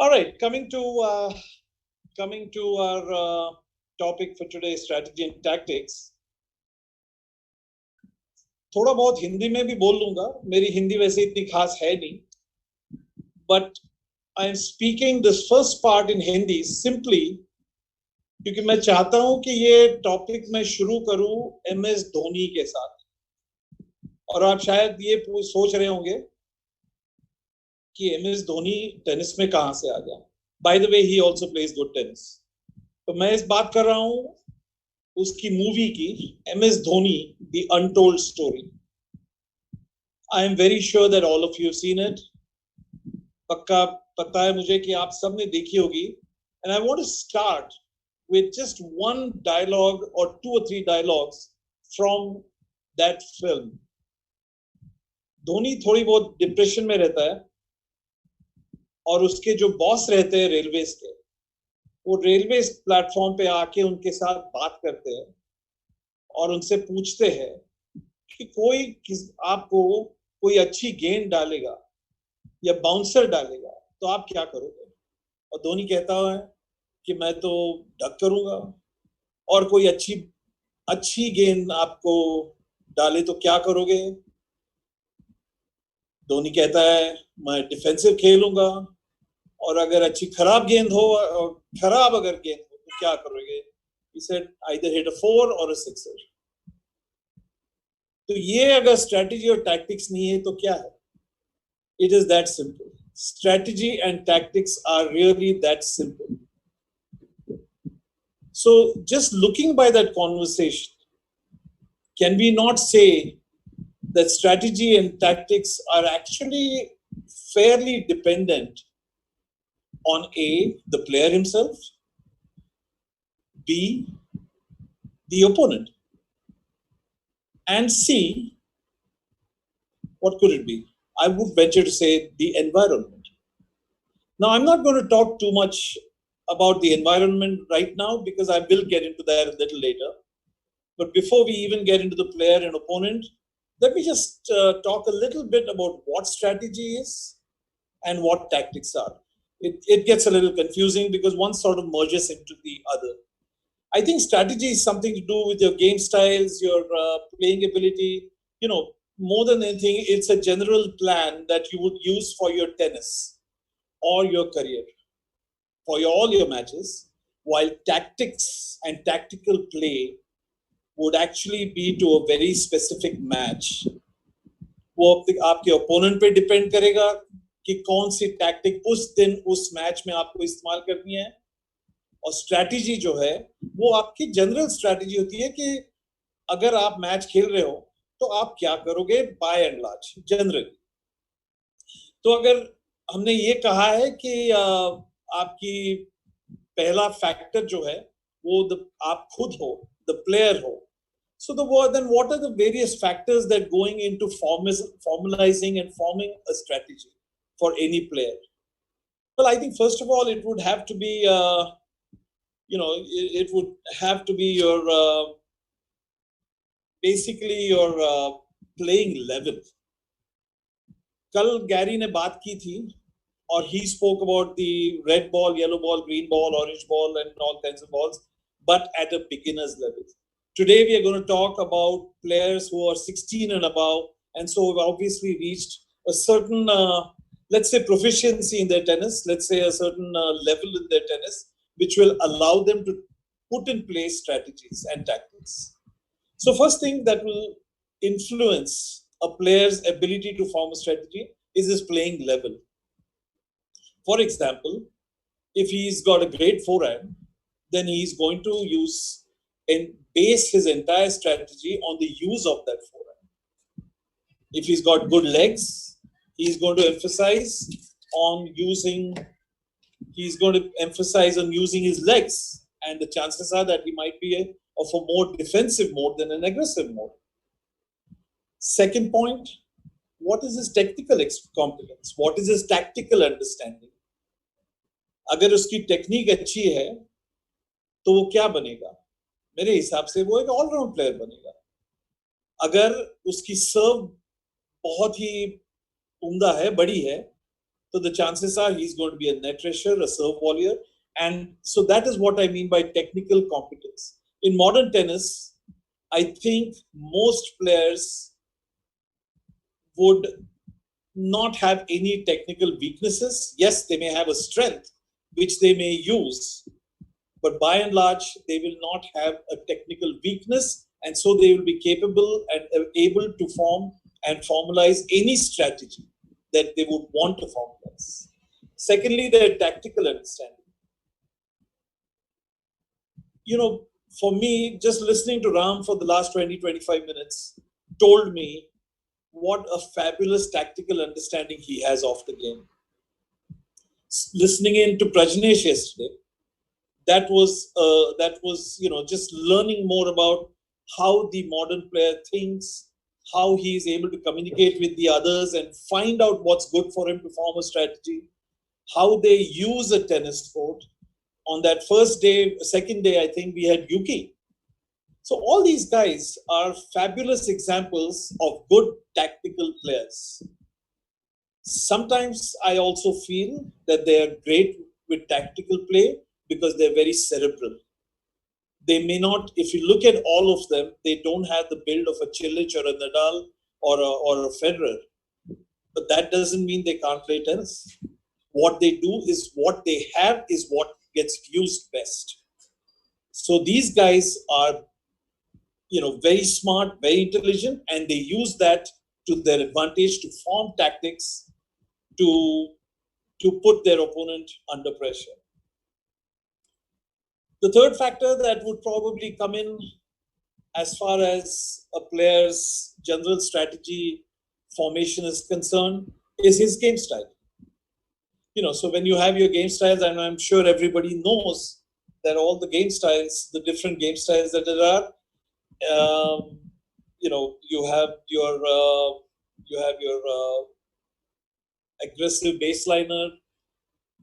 All right, coming to our topic for today, strategy and tactics. थोड़ा बहुत हिंदी में भी बोल लूंगा, मेरी हिंदी वैसे इतनी खास है नहीं, but I am speaking this first part in Hindi simply क्योंकि मैं चाहता हूं कि ये टॉपिक मैं शुरू करूं MS धोनी के साथ। और आप शायद ये सोच रहे होंगे कि MS धोनी टेनिस में कहां से आ गया। By the way, he also plays good tennis. तो मैं इस बात कर रहा हूं उसकी मूवी की, MS Dhoni The Untold Story. I am very sure that all of you have seen it. पक्का पता है मुझे कि आप सबने देखी होगी। And I want to start with just one dialogue or 2 or 3 dialogues from that film. Dhoni थोड़ी बहुत डिप्रेशन में रहता है और उसके जो बॉस रहते हैं रेलवेज के, वो रेलवे प्लेटफॉर्म पे आके उनके साथ बात करते हैं और उनसे पूछते हैं कि आपको कोई अच्छी गेंद डालेगा या बाउंसर डालेगा तो आप क्या करोगे। और धोनी कहता है कि मैं तो डक करूंगा, और कोई अच्छी गेंद आपको डाले तो क्या करोगे। धोनी कहता है मैं डिफेंसिव खेलूंगा, और अगर खराब गेंद हो तो क्या करोगे। He said either hit a 4 or a 6er. तो ये अगर स्ट्रेटजी और टैक्टिक्स नहीं है तो क्या है। It is that simple. Strategy and tactics are really that simple. So just looking by that conversation, can we not say that strategy and tactics are actually fairly dependent on A, the player himself, B, the opponent, and C, what could it be? I would venture to say the environment. Now, I'm not going to talk too much about the environment right now because I will get into that a little later. But before we even get into the player and opponent, let me just talk a little bit about what strategy is and what tactics are. It gets a little confusing because one sort of merges into the other. I think strategy is something to do with your game styles, your playing ability. You know, more than anything, it's a general plan that you would use for your tennis or your career, for all your matches, while tactics and tactical play would actually be to a very specific match. वो आपके opponent पे depend करेगा कि कौन सी tactic उस दिन उस match में आपको इस्तेमाल करनी है। और स्ट्रैटेजी जो है वो आपकी जनरल स्ट्रैटेजी होती है कि अगर आप मैच खेल रहे हो तो आप क्या करोगे बाय एंड लार्ज जनरली। तो अगर हमने ये कहा है कि आपकी पहला फैक्टर जो है वो आप खुद हो, द प्लेयर हो। So then what are the various factors that going into formalizing and forming a strategy for any player? Well, I think first of all, it would have to be, it would have to be your, basically your playing level. कल Gary ने बात की थी और he spoke about the red ball, yellow ball, green ball, orange ball and all kinds of balls, but at a beginner's level. Today we are going to talk about players who are 16 and above, and so have obviously reached a certain, let's say, proficiency in their tennis, let's say a certain level in their tennis, which will allow them to put in place strategies and tactics. So first thing that will influence a player's ability to form a strategy is his playing level. For example, if he's got a great forehand, then he's going to use and base his entire strategy on the use of that forehand. If he's got good legs, he's going to emphasize on using his legs, and the chances are that he might be of a more defensive mode than an aggressive mode. Second point, what is his technical competence? What is his tactical understanding? अगर उसकी technique अच्छी है तो वो क्या बनेगा? मेरे हिसाब से वो एक ऑलराउंड प्लेयर बनेगा। अगर उसकी सर्व बहुत ही उम्दा है, बड़ी है, So the chances are he's going to be a net rusher, a serve volleyer. And so that is what I mean by technical competence. In modern tennis, I think most players would not have any technical weaknesses. Yes, they may have a strength which they may use, but by and large, they will not have a technical weakness, and so they will be capable and able to form and formalize any strategy that they would want to formalize. Secondly, their tactical understanding. You know, for me, just listening to Ram for the last 20-25 minutes told me what a fabulous tactical understanding he has of the game. Listening in to Prajnesh yesterday, that was just learning more about how the modern player thinks, how he is able to communicate with the others and find out what's good for him to form a strategy, how they use a tennis court. On that first day, second day, I think we had Yuki. So all these guys are fabulous examples of good tactical players. Sometimes I also feel that they are great with tactical play because they're very cerebral. They may not, if you look at all of them, they don't have the build of a Cilic or a Nadal or a Federer. But that doesn't mean they can't play tennis. What they do is what they have is what gets used best. So these guys are, very smart, very intelligent, and they use that to their advantage to form tactics to put their opponent under pressure. The third factor that would probably come in as far as a player's general strategy formation is concerned is his game style. So when you have your game styles, and I'm sure everybody knows that all the game styles, the different game styles that there are, you have your aggressive baseliner,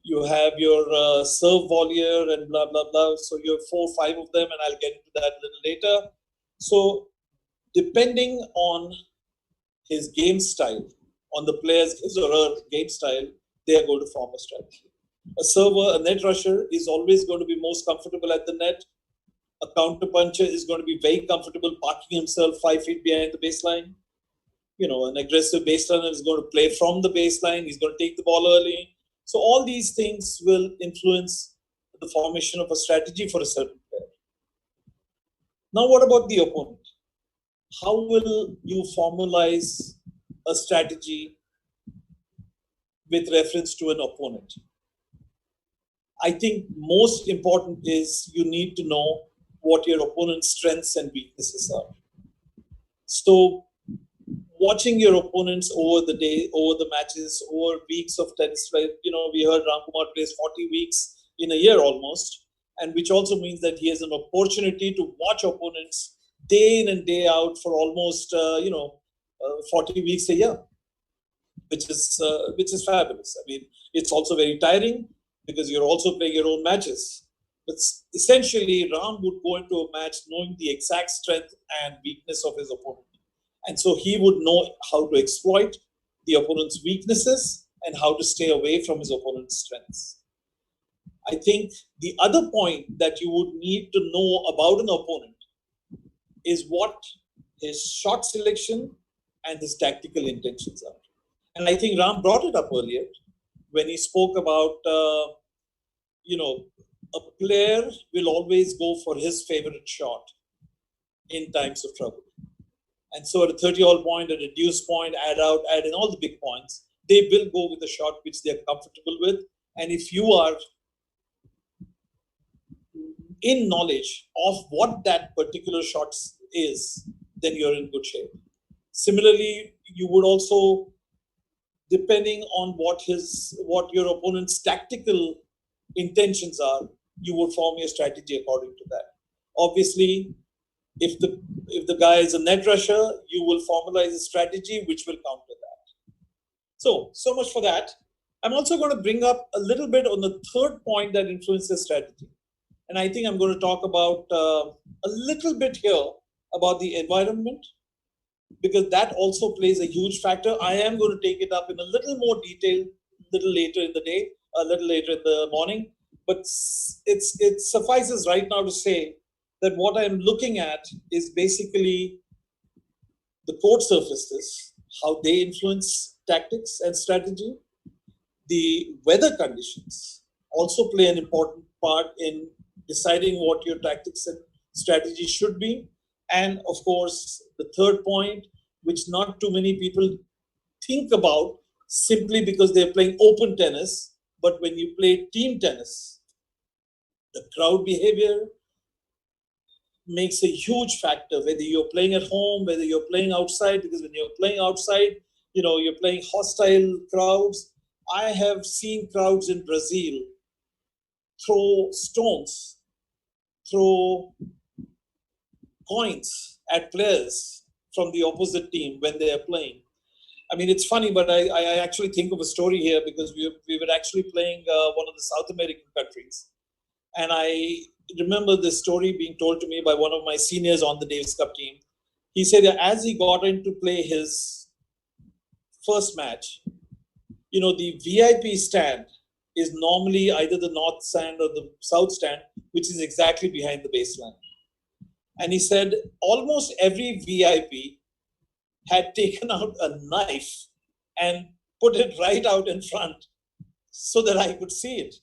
you have your serve volleyer and blah blah blah. So you have 4 or 5 of them, and I'll get into that a little later. So depending on his game style, on the player's his or her game style, they are going to form a strategy. A server, a net rusher, is always going to be most comfortable at the net. A counter puncher is going to be very comfortable parking himself 5 feet behind the baseline. An aggressive baseliner is going to play from the baseline. He's going to take the ball early. So all these things will influence the formation of a strategy for a certain player. Now, what about the opponent? How will you formalize a strategy with reference to an opponent? I think most important is you need to know what your opponent's strengths and weaknesses are. So watching your opponents over the day, over the matches, over weeks of tennis, right? We heard Ramkumar plays 40 weeks in a year almost, and which also means that he has an opportunity to watch opponents day in and day out for almost 40 weeks a year, which is fabulous. I mean, it's also very tiring because you're also playing your own matches. But essentially, Ram would go into a match knowing the exact strength and weakness of his opponent. And so he would know how to exploit the opponent's weaknesses and how to stay away from his opponent's strengths. I think the other point that you would need to know about an opponent is what his shot selection and his tactical intentions are. And I think Ram brought it up earlier when he spoke about, a player will always go for his favorite shot in times of trouble. And so at a 30-all point, a reduced point, add out, add in all the big points, they will go with the shot which they're comfortable with. And if you are in knowledge of what that particular shot is, then you're in good shape. Similarly, you would also, depending on what your opponent's tactical intentions are, you would form your strategy according to that. Obviously, if the guy is a net rusher, you will formalize a strategy which will counter that. So much for that. I'm also going to bring up a little bit on the third point that influences strategy. And I think I'm going to talk about a little bit here about the environment, because that also plays a huge factor. I am going to take it up in a little more detail little later in the day, a little later in the morning. But it suffices right now to say that what I'm looking at is basically the court surfaces, how they influence tactics and strategy. The weather conditions also play an important part in deciding what your tactics and strategy should be. And of course, the third point, which not too many people think about simply because they're playing open tennis, but when you play team tennis, the crowd behavior makes a huge factor, whether you're playing at home, whether you're playing outside, because when you're playing outside, you're playing hostile crowds. I have seen crowds in Brazil throw stones, throw coins at players from the opposite team when they are playing. I mean, it's funny, but I actually think of a story here because we were actually playing one of the South American countries. And I remember this story being told to me by one of my seniors on the Davis Cup team. He said that as he got in to play his first match, the VIP stand is normally either the north stand or the south stand, which is exactly behind the baseline. And he said almost every VIP had taken out a knife and put it right out in front so that I could see it.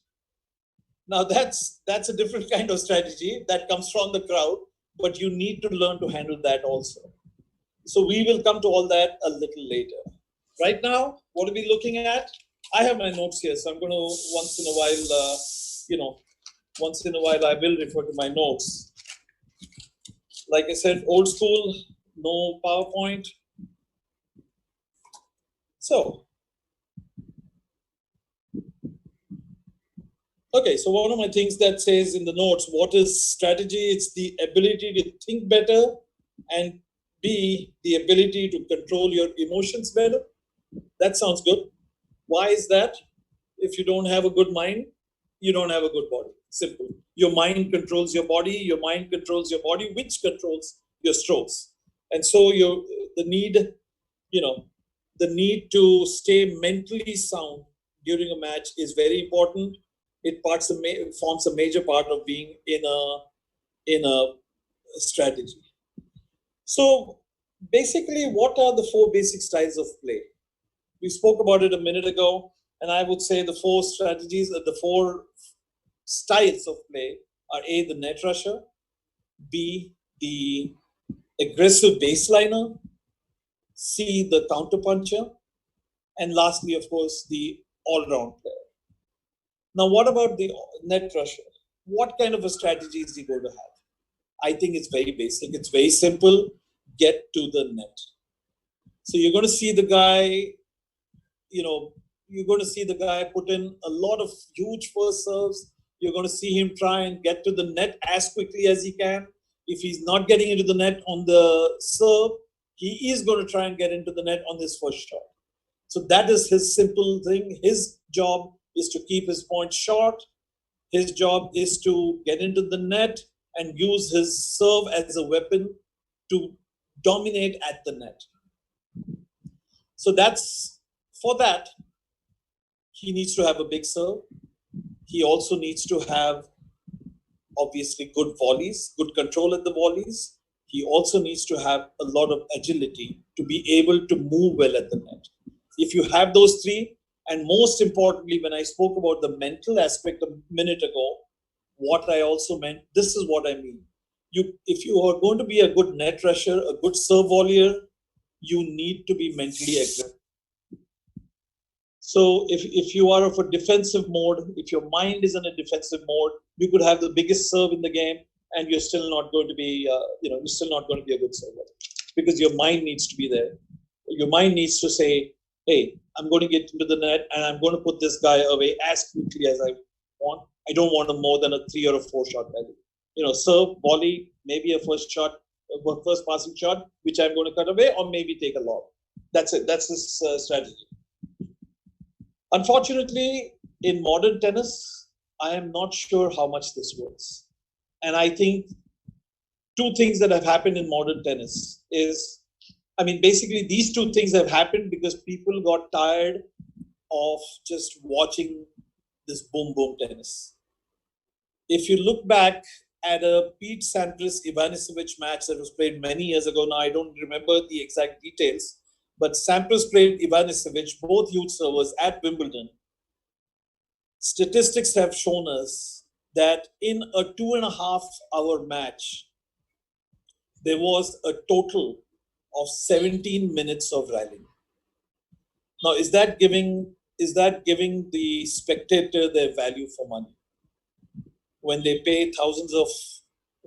Now that's a different kind of strategy that comes from the crowd, but you need to learn to handle that also. So we will come to all that a little later. Right now, what are we looking at? I have my notes here, so I'm going to once in a while I will refer to my notes. Like I said, old school, no PowerPoint. So, okay, so one of my things that says in the notes, what is strategy? It's the ability to think better, and B, the ability to control your emotions better. That sounds good. Why is that? If you don't have a good mind, you don't have a good body. Simple. Your mind controls your body. Your mind controls your body, which controls your strokes. And so the need to stay mentally sound during a match is very important. It forms a major part of being in a strategy. So basically, what are the four basic styles of play? We spoke about it a minute ago, and I would say the four styles of play are A, the net rusher, B, the aggressive baseliner, C, the counterpuncher, and lastly, of course, the all-round player. Now, what about the net rusher? What kind of a strategy is he going to have? I think it's very basic. It's very simple. Get to the net. So you're going to see the guy, put in a lot of huge first serves. You're going to see him try and get to the net as quickly as he can. If he's not getting into the net on the serve, he is going to try and get into the net on his first shot. So that is his simple thing. His job is to keep his point short. His job is to get into the net and use his serve as a weapon to dominate at the net. So for that, he needs to have a big serve. He also needs to have, obviously, good volleys, good control at the volleys. He also needs to have a lot of agility to be able to move well at the net. If you have those three, and most importantly, when I spoke about the mental aspect a minute ago, what I also meant, this is what I mean. If you are going to be a good net rusher, a good serve volleyer, you need to be mentally aggressive. So if you are of a defensive mode, if your mind is in a defensive mode, you could have the biggest serve in the game, and you're still not going to be, you're still not going to be a good server, because your mind needs to be there. Your mind needs to say, hey, I'm going to get into the net and I'm going to put this guy away as quickly as I want. I don't want him more than a 3 or a 4 shot value. Serve, volley, maybe a first passing shot, which I'm going to cut away, or maybe take a lob. That's it. That's his strategy. Unfortunately, in modern tennis, I am not sure how much this works. And I think two things that have happened in modern tennis is, basically these two things have happened because people got tired of just watching this boom boom tennis. If you look back at a Pete Sampras Ivanisevic match that was played many years ago, now I don't remember the exact details, but Sampras played Ivanisevic, both huge servers at Wimbledon. Statistics have shown us that in a 2.5 hour match, there was a total of 17 minutes of rallying. Now, is that giving the spectator their value for money? When they pay thousands of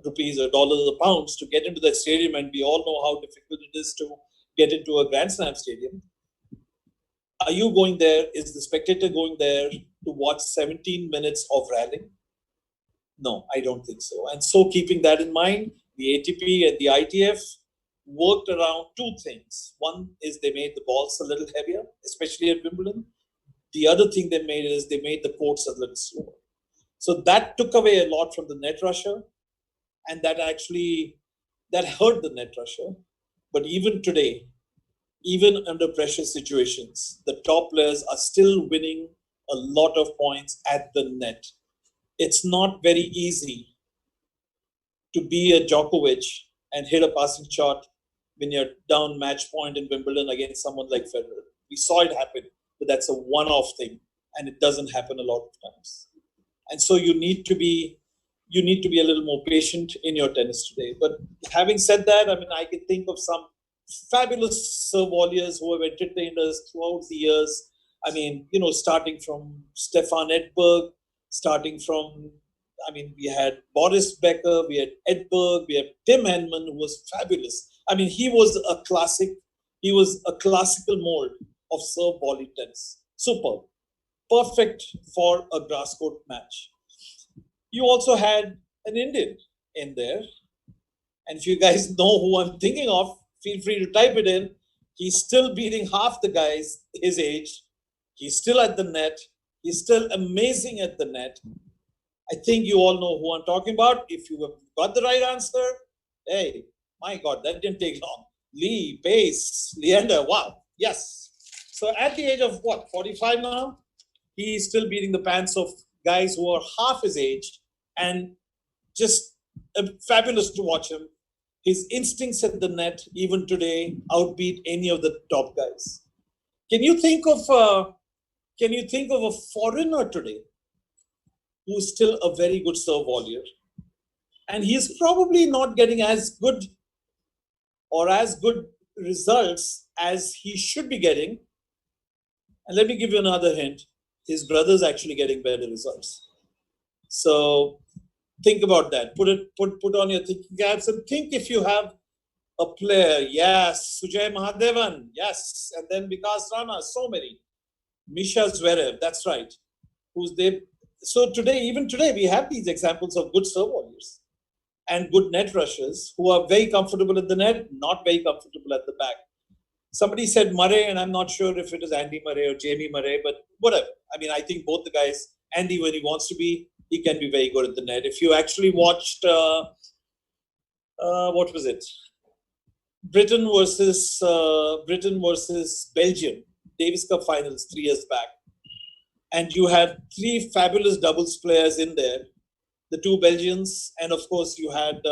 rupees or dollars or pounds to get into that stadium, and we all know how difficult it is to get into a Grand Slam stadium. Are you going there? Is the spectator going there to watch 17 minutes of rallying? No, I don't think so. And so, keeping that in mind, the ATP and the ITF worked around two things. One is they made the balls a little heavier, especially at Wimbledon. The other thing they made is they made the courts a little slower. So that took away a lot from the net rusher, and that hurt the net rusher. But even today, even under pressure situations, the top players are still winning a lot of points at the net. It's not very easy to be a Djokovic and hit a passing shot when you're down match point in Wimbledon against someone like Federer. We saw it happen, but that's a one-off thing, and it doesn't happen a lot of times. And so you need to be a little more patient in your tennis today. But having said that, I mean, I can think of some fabulous serve volleyers who have entertained us throughout the years. I mean, starting from Stefan Edberg, we had Boris Becker, we had Edberg, we had Tim Henman, who was fabulous. I mean, he was a classical mold of serve volley tennis. Superb. Perfect for a grass court match. You also had an Indian in there. And if you guys know who I'm thinking of, feel free to type it in. He's still beating half the guys his age. He's still at the net. He's still amazing at the net. I think you all know who I'm talking about. If you have got the right answer, hey, my God, that didn't take long. Lee, Pace, Leander, wow, yes. So at the age of 45 now? He's still beating the pants of guys who are half his age, and just fabulous to watch him. His instincts at the net, even today, outbeat any of the top guys. Can you think of a foreigner today who's still a very good serve volleyer? And he's probably not getting as good results as he should be getting. And let me give you another hint. His brother's actually getting better results. So think about that. Put on your thinking caps and think if you have a player. Yes, Sujay Mahadevan. Yes, and then Vikas Rana. So many. Misha Zverev. That's right. So even today, we have these examples of good serve volleyers and good net rushers who are very comfortable at the net, not very comfortable at the back. Somebody said Murray, and I'm not sure if it is Andy Murray or Jamie Murray, but whatever. I mean, I think both the guys, Andy, when he wants to be, he can be very good at the net. If you actually watched, what was it? Britain versus Belgium, Davis Cup finals 3 years back. And you had 3 fabulous doubles players in there, the 2 Belgians, and of course you had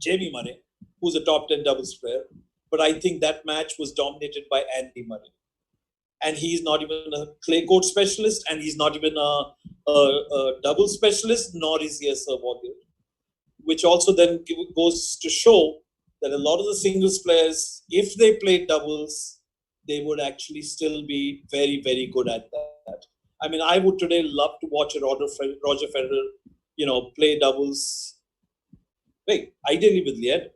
Jamie Murray, who's a top 10 doubles player. But I think that match was dominated by Andy Murray. And he's not even a clay court specialist, and he's not even a double specialist, nor is he a serve volleyer. Which also then goes to show that a lot of the singles players, if they played doubles, they would actually still be very, very good at that. I mean, I would today love to watch a Roger Federer, play doubles. Ideally with Leander.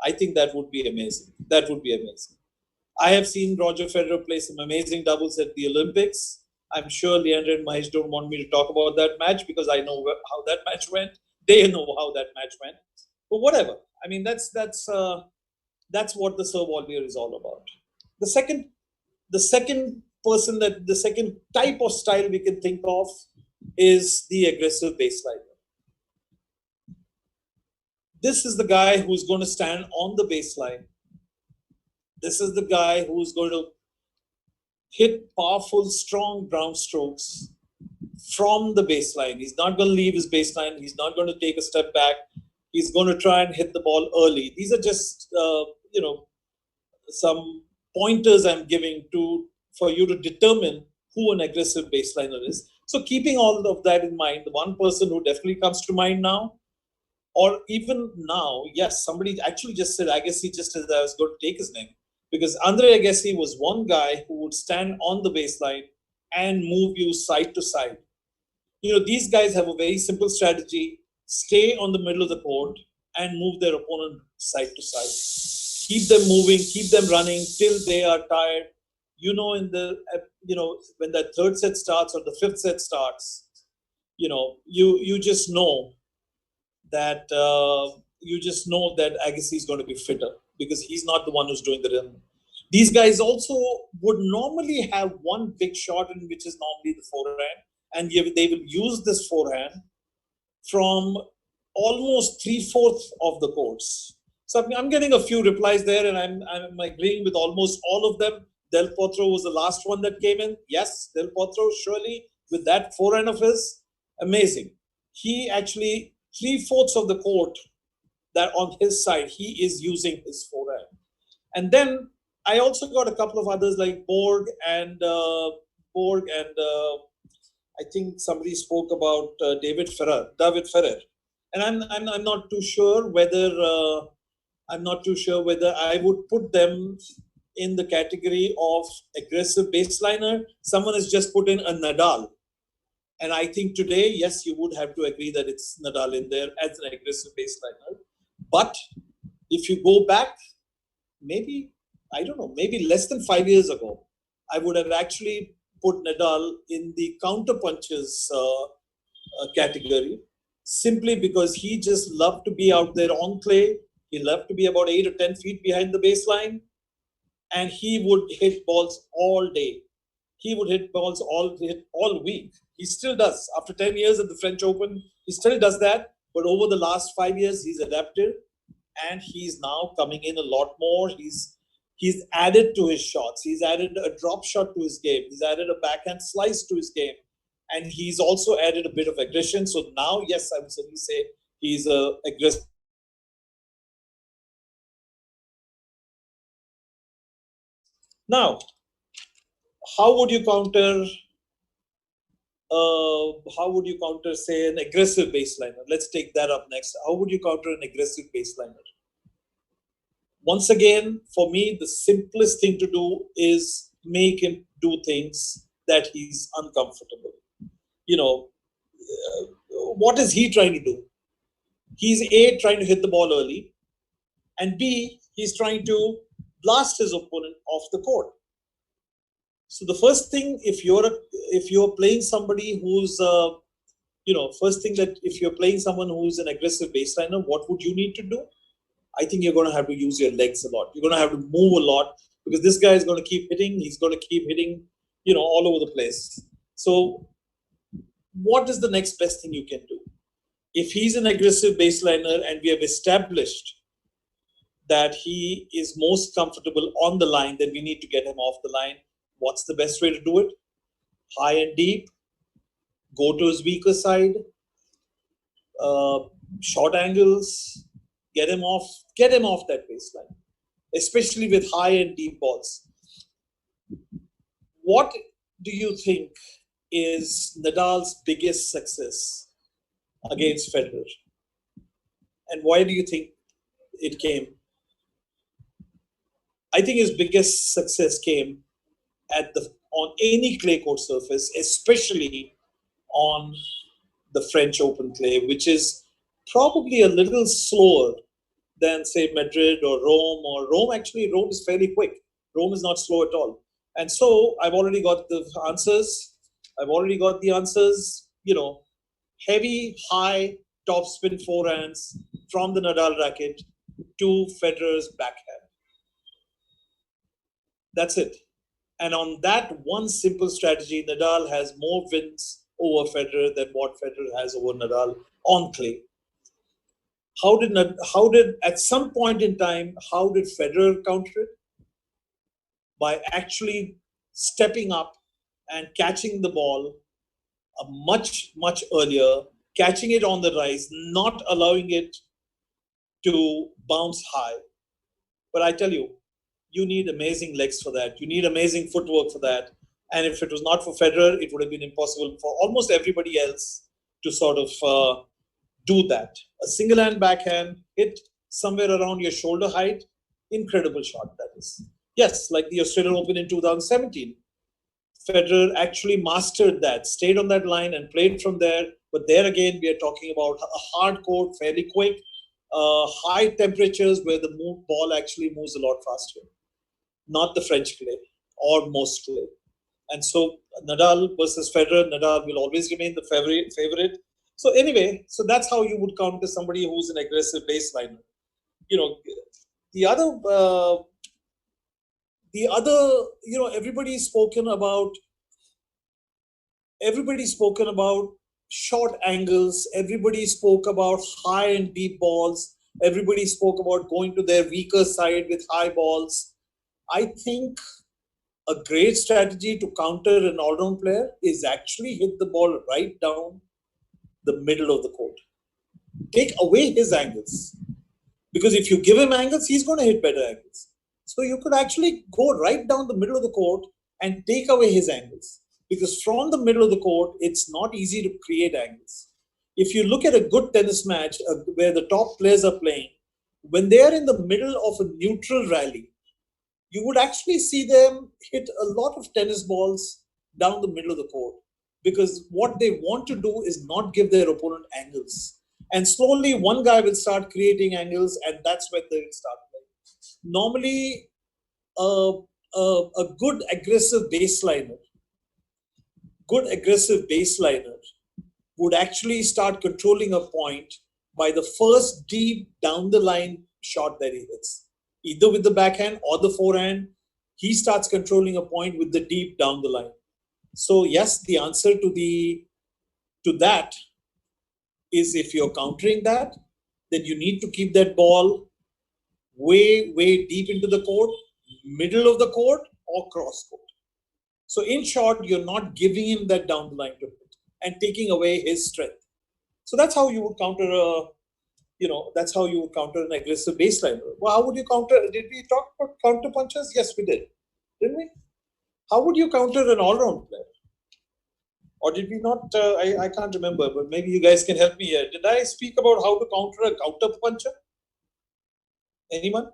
I think that would be amazing. I have seen Roger Federer play some amazing doubles at the Olympics. I'm sure Leander and Mahesh don't want me to talk about that match because I know how that match went. They know how that match went. But whatever. I mean, that's what the serve volleyer is all about. The second type of style we can think of is the aggressive baseliner. This is the guy who's going to stand on the baseline. This is the guy who's going to hit powerful, strong ground strokes from the baseline. He's not going to leave his baseline. He's not going to take a step back. He's going to try and hit the ball early. These are just, some pointers I'm giving to for you to determine who an aggressive baseliner is. So keeping all of that in mind, the one person who definitely comes to mind now, or even now, yes, somebody actually just said Agassi just as I was going to take his name. Because Andre Agassi was one guy who would stand on the baseline and move you side to side. These guys have a very simple strategy: stay on the middle of the court and move their opponent side to side. Keep them moving, keep them running till they are tired. When that third set starts or the fifth set starts, you just know that Agassi is going to be fitter because he's not the one who's doing the rhythm. These guys also would normally have one big shot, in which is normally the forehand, and they will use this forehand from almost 3/4 of the courts. So I'm getting a few replies there, and I'm agreeing with almost all of them. Del Potro was the last one that came in. Yes, Del Potro, surely, with that forehand of his, amazing. He actually, 3/4 of the court that on his side, he is using his forehand. And then I also got a couple of others like Borg and I think somebody spoke about David Ferrer, and I'm not too sure whether I would put them in the category of aggressive baseliner. Someone has just put in a Nadal, and I think today, yes, you would have to agree that it's Nadal in there as an aggressive baseliner. But if you go back, maybe, I don't know, maybe less than 5 years ago, I would have actually put Nadal in the counter punches category, simply because he just loved to be out there on clay. He loved to be about 8 or 10 feet behind the baseline, and he would hit balls all day. He would hit balls all week. He still does. After 10 years at the French Open, he still does that. But over the last 5 years, he's adapted, and he's now coming in a lot more. He's added to his shots. He's added a drop shot to his game. He's added a backhand slice to his game, and he's also added a bit of aggression. So now, yes, I would certainly say he's aggressive. Now, how would you counter? Say, an aggressive baseliner? Let's take that up next. How would you counter an aggressive baseliner? Once again, for me, the simplest thing to do is make him do things that he's uncomfortable. What is he trying to do? He's A, trying to hit the ball early, and B, he's trying to blast his opponent off the court. So the first thing, if you're playing somebody who's if you're playing someone who's an aggressive baseliner, what would you need to do? I think you're going to have to use your legs a lot. You're going to have to move a lot, because this guy is going to keep hitting. He's going to keep hitting, all over the place. So what is the next best thing you can do? If he's an aggressive baseliner and we have established that he is most comfortable on the line, then we need to get him off the line. What's the best way to do it? High and deep, go to his weaker side, short angles, get him off that baseline, especially with high and deep balls. What do you think is Nadal's biggest success against Federer? And why do you think it came? I think his biggest success came on any clay court surface, especially on the French Open clay, which is probably a little slower than, say, Madrid or Rome. Rome is fairly quick. Rome is not slow at all. And so I've already got the answers. Heavy, high, topspin forehands from the Nadal racket to Federer's backhand. That's it. And on that one simple strategy, Nadal has more wins over Federer than what Federer has over Nadal on clay. At some point in time, how did Federer counter it? By actually stepping up and catching the ball much earlier, catching it on the rise, not allowing it to bounce high. But I tell you, you need amazing legs for that. You need amazing footwork for that. And if it was not for Federer, it would have been impossible for almost everybody else to sort of do that. A single hand backhand hit somewhere around your shoulder height, incredible shot that is. Yes, like the Australian Open in 2017. Federer actually mastered that, stayed on that line and played from there. But there again, we are talking about a hard court, fairly quick, high temperatures where the ball actually moves a lot faster. Not the French clay or most clay. And so Nadal versus Federer, Nadal will always remain the favorite. So anyway, so that's how you would counter somebody who's an aggressive baseliner. You know, the other everybody's spoken about short angles, everybody spoke about high and deep balls, everybody spoke about going to their weaker side with high balls. I think a great strategy to counter an all-round player is actually hit the ball right down the middle of the court. Take away his angles, because if you give him angles, he's going to hit better angles. So you could actually go right down the middle of the court and take away his angles, because from the middle of the court, it's not easy to create angles. If you look at a good tennis match where the top players are playing, when they are in the middle of a neutral rally, you would actually see them hit a lot of tennis balls down the middle of the court, because what they want to do is not give their opponent angles. And slowly one guy will start creating angles, and that's when they will start playing. Normally, a good aggressive baseliner would actually start controlling a point by the first deep down the line shot that he hits. Either with the backhand or the forehand, he starts controlling a point with the deep down the line. So yes, the answer to that is, if you're countering that, then you need to keep that ball way deep into the court, middle of the court, or cross court. So in short, you're not giving him that down the line to hit and taking away his strength. So that's how you would counter that's how you would counter an aggressive baseliner. Well, how would you counter? Did we talk about counter punches? Yes, we did, didn't we? How would you counter an all-round player? Or did we not? I can't remember, but maybe you guys can help me here. Did I speak about how to counter a counter puncher? Anyone?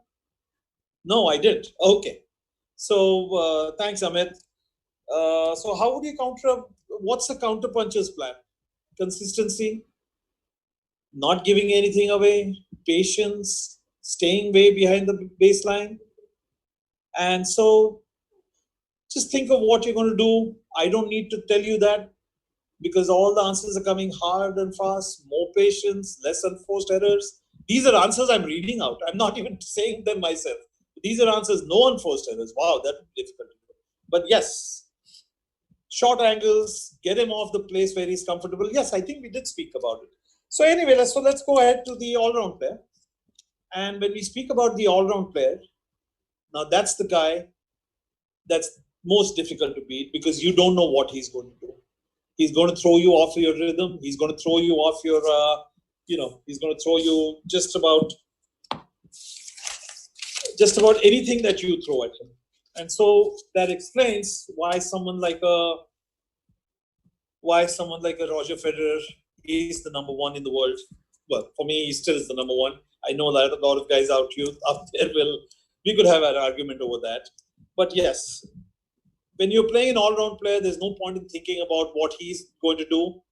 No, I did. Okay. So thanks, Amit. So how would you counter? What's a counter puncher's plan? Consistency, not giving anything away, patience, staying way behind the baseline. And so just think of what you're going to do. I don't need to tell you that, because all the answers are coming hard and fast. More patience, less unforced errors. These are answers I'm reading out. I'm not even saying them myself. These are answers, no unforced errors. Wow, that would be difficult. But yes, short angles, get him off the place where he's comfortable. Yes, I think we did speak about it. So anyway, let's go ahead to the all-round player. And when we speak about the all-round player, now that's the guy that's most difficult to beat, because you don't know what he's going to do. He's going to throw you off your rhythm. He's going to throw you off your, he's going to throw you just about anything that you throw at him. And so that explains why someone like a Roger Federer is the number one in the world. Well, for me, he still is the number one. I know a lot of guys out there we could have an argument over that. But yes, when you're playing an all-round player, there's no point in thinking about what he's going to do.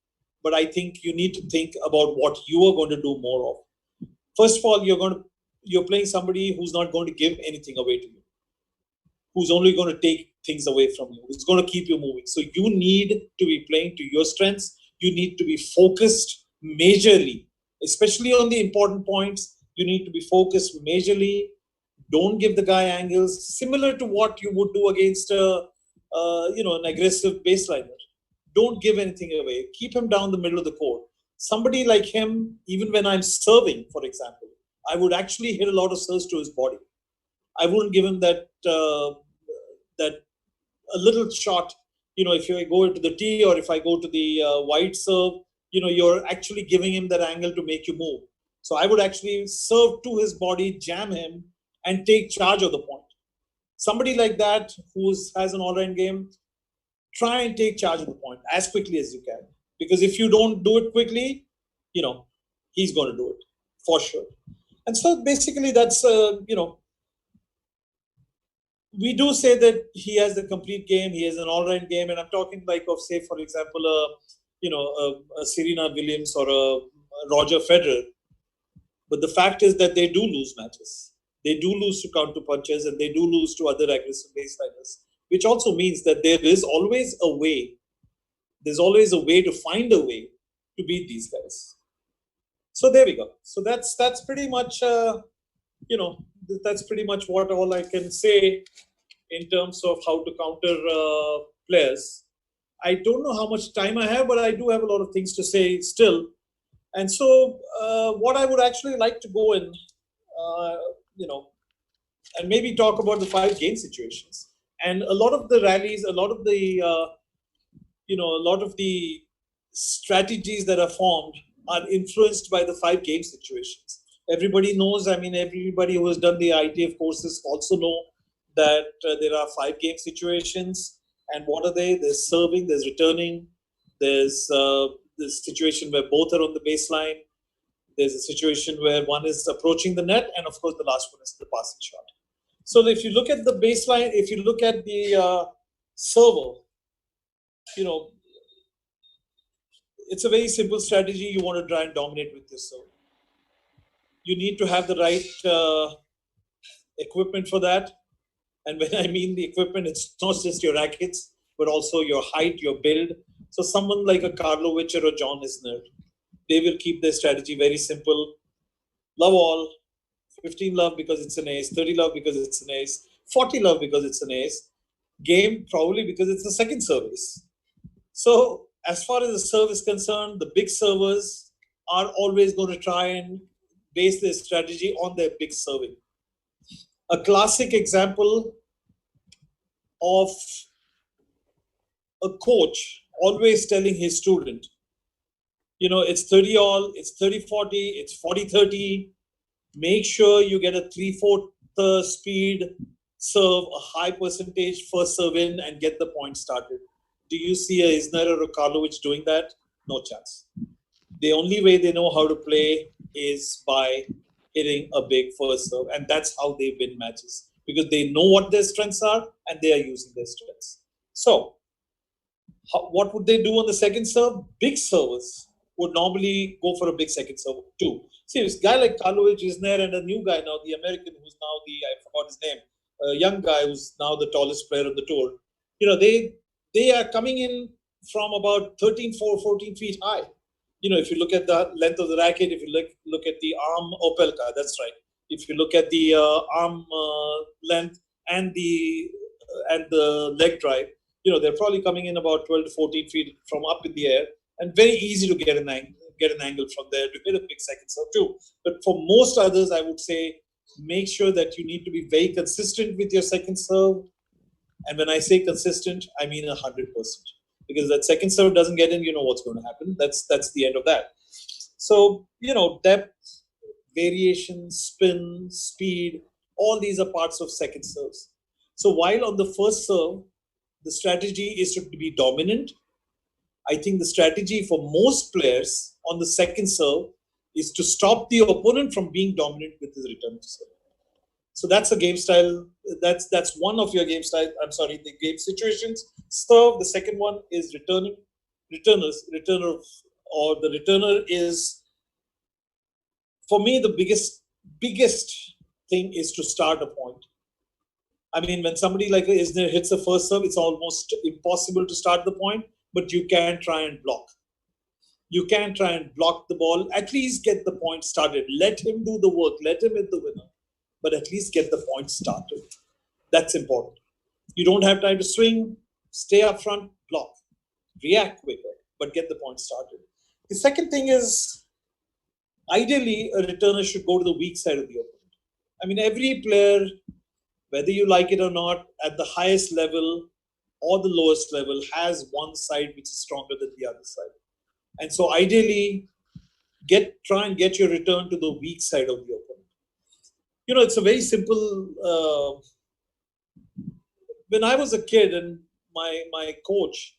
But I think you need to think about what you are going to do more of. First of all, you're playing somebody who's not going to give anything away to you, who's only going to take things away from you, who's going to keep you moving. So you need to be playing to your strengths. You need to be focused majorly, especially on the important points. You need to be focused majorly. Don't give the guy angles, similar to what you would do against an aggressive baseliner. Don't give anything away. Keep him down the middle of the court. Somebody like him, even when I'm serving, for example, I would actually hit a lot of serves to his body. I wouldn't give him that a little shot. If you go to the tee or if I go to the wide serve, you're actually giving him that angle to make you move. So I would actually serve to his body, jam him, and take charge of the point. Somebody like that who has an all-round game, try and take charge of the point as quickly as you can. Because if you don't do it quickly, he's going to do it for sure. And so basically that's, we do say that he has the complete game. He has an all-round game. And I'm talking like of, say, for example, a Serena Williams or a Roger Federer. But the fact is that they do lose matches. They do lose to counter punches and they do lose to other aggressive baseliners, which also means that there is always a way. There's always a way to find a way to beat these guys. So there we go. So that's pretty much that's pretty much what all I can say in terms of how to counter players. I don't know how much time I have, but I do have a lot of things to say still. And so what I would actually like to go in, and maybe talk about the 5-game situations. And a lot of the rallies, a lot of the, a lot of the strategies that are formed are influenced by the 5-game situations. Everybody knows, everybody who has done the ITF courses also know that there are 5-game situations. And what are they? There's serving, there's returning, there's the situation where both are on the baseline. There's a situation where one is approaching the net, and of course the last one is the passing shot. So if you look at the baseline, if you look at the server, it's a very simple strategy. You want to try and dominate with your serve. You need to have the right equipment for that. And when I mean the equipment, it's not just your rackets, but also your height, your build. So someone like a Karlovic or a John Isner, they will keep their strategy very simple. Love all. 15 love because it's an ace. 30 love because it's an ace. 40 love because it's an ace. Game probably because it's the second service. So as far as the serve is concerned, the big servers are always going to try and base their strategy on their big serving. A classic example of a coach always telling his student, it's 30 all, it's 30-40, it's 40-30. Make sure you get a 3/4 speed serve, a high percentage first serve in, and get the point started. Do you see a Isner or a Karlovic doing that? No chance. The only way they know how to play is by hitting a big first serve, and that's how they win matches, because they know what their strengths are and they are using their strengths. So what would they do on the second serve? Big servers would normally go for a big second serve too. See, this guy like Karlovic is there, and a new guy now, the American who's now I forgot his name, a young guy who's now the tallest player on the tour. They are coming in from about 14 feet high. If you look at the length of the racket, if you look at the arm opelka, that's right. If you look at the arm length and the leg drive, they're probably coming in about 12 to 14 feet from up in the air, and very easy to get an angle from there to hit a big second serve too. But for most others, I would say make sure that you need to be very consistent with your second serve. And when I say consistent, I mean 100%. Because that second serve doesn't get in, you know what's going to happen. That's the end of that. So, depth, variation, spin, speed, all these are parts of second serves. So while on the first serve, the strategy is to be dominant, I think the strategy for most players on the second serve is to stop the opponent from being dominant with his return to serve. So that's a game style. That's one of your game style. The game situations. Serve. The second one is returning. Returner, or the returner is, for me, the biggest thing is to start a point. When somebody like Isner hits the first serve, it's almost impossible to start the point, but you can try and block. You can try and block the ball, at least get the point started. Let him do the work. Let him hit the winner. But at least get the point started. That's important. You don't have time to swing, stay up front, block. React quicker, but get the point started. The second thing is, ideally, a returner should go to the weak side of the opponent. Every player, whether you like it or not, at the highest level, or the lowest level has one side which is stronger than the other side. And so ideally, try and get your return to the weak side of the opponent. It's a very simple. When I was a kid, and my coach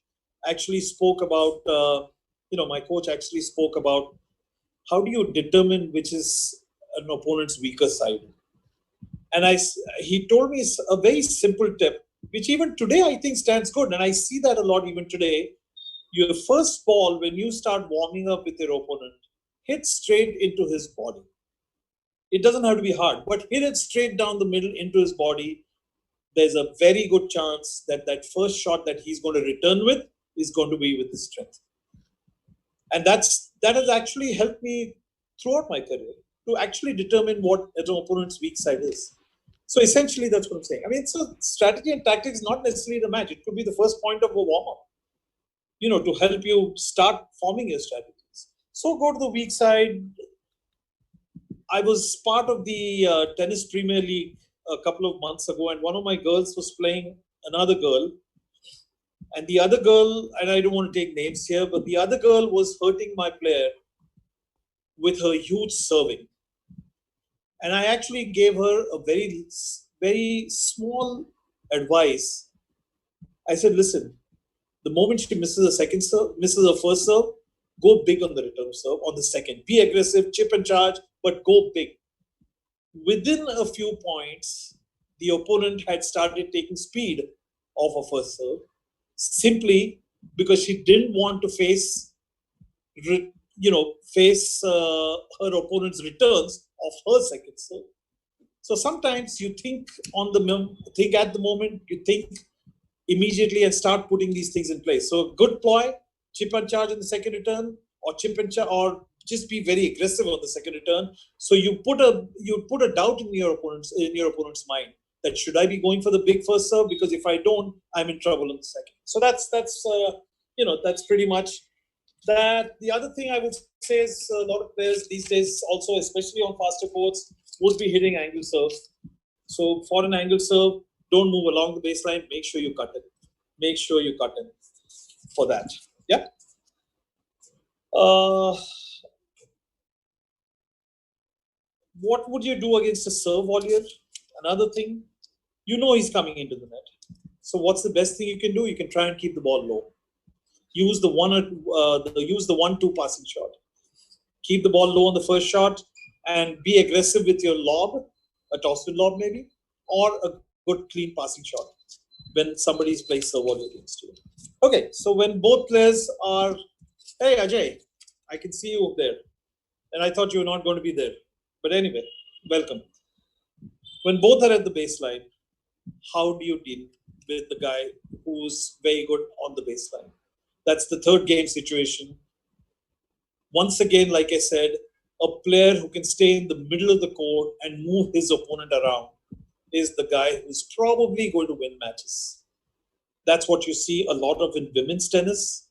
actually spoke about, my coach actually spoke about how do you determine which is an opponent's weaker side. And he told me a very simple tip, which even today I think stands good, and I see that a lot even today. Your first ball, when you start warming up with your opponent, hit straight into his body. It doesn't have to be hard, but hit it straight down the middle into his body. There's a very good chance that that first shot that he's going to return with is going to be with his strength. And that has actually helped me throughout my career to actually determine what an opponent's weak side is. So essentially, that's what I'm saying. I mean, so strategy and tactics not necessarily the match. It could be the first point of a warm up, to help you start forming your strategies. So go to the weak side. I was part of the tennis Premier League a couple of months ago, and one of my girls was playing another girl. And the other girl, and I don't want to take names here, but the other girl was hurting my player with her huge serving. And I actually gave her a very, very small advice. I said, listen, the moment she misses a second serve, misses her first serve, go big on the return serve on the second. Be aggressive, chip and charge, but go big. Within a few points, the opponent had started taking speed off her first serve, simply because she didn't want to face her opponent's returns of her second serve. So sometimes you think at the moment, you think immediately and start putting these things in place. So good ploy, chip and charge in the second return, or chip and charge, or just be very aggressive on the second return. So you put a doubt in your opponent's mind that should I be going for the big first serve, because if I don't, I'm in trouble in the second. So that's pretty much that. The other thing I would say is a lot of players these days, also especially on faster courts, would be hitting angle serve. So for an angle serve, don't move along the baseline. Make sure you cut it. Make sure you cut it for that. Yeah. What would you do against a serve volleyer? Another thing, he's coming into the net. So what's the best thing you can do? You can try and keep the ball low. Use the 1-2 passing shot. Keep the ball low on the first shot and be aggressive with your lob, a toss with lob maybe, or a good clean passing shot when somebody's playing serve volley against you. Okay, so when both players are, hey Ajay, I can see you up there, and I thought you were not going to be there. But anyway, welcome. When both are at the baseline, how do you deal with the guy who's very good on the baseline? That's the third game situation. Once again, like I said, a player who can stay in the middle of the court and move his opponent around is the guy who's probably going to win matches. That's what you see a lot of in women's tennis.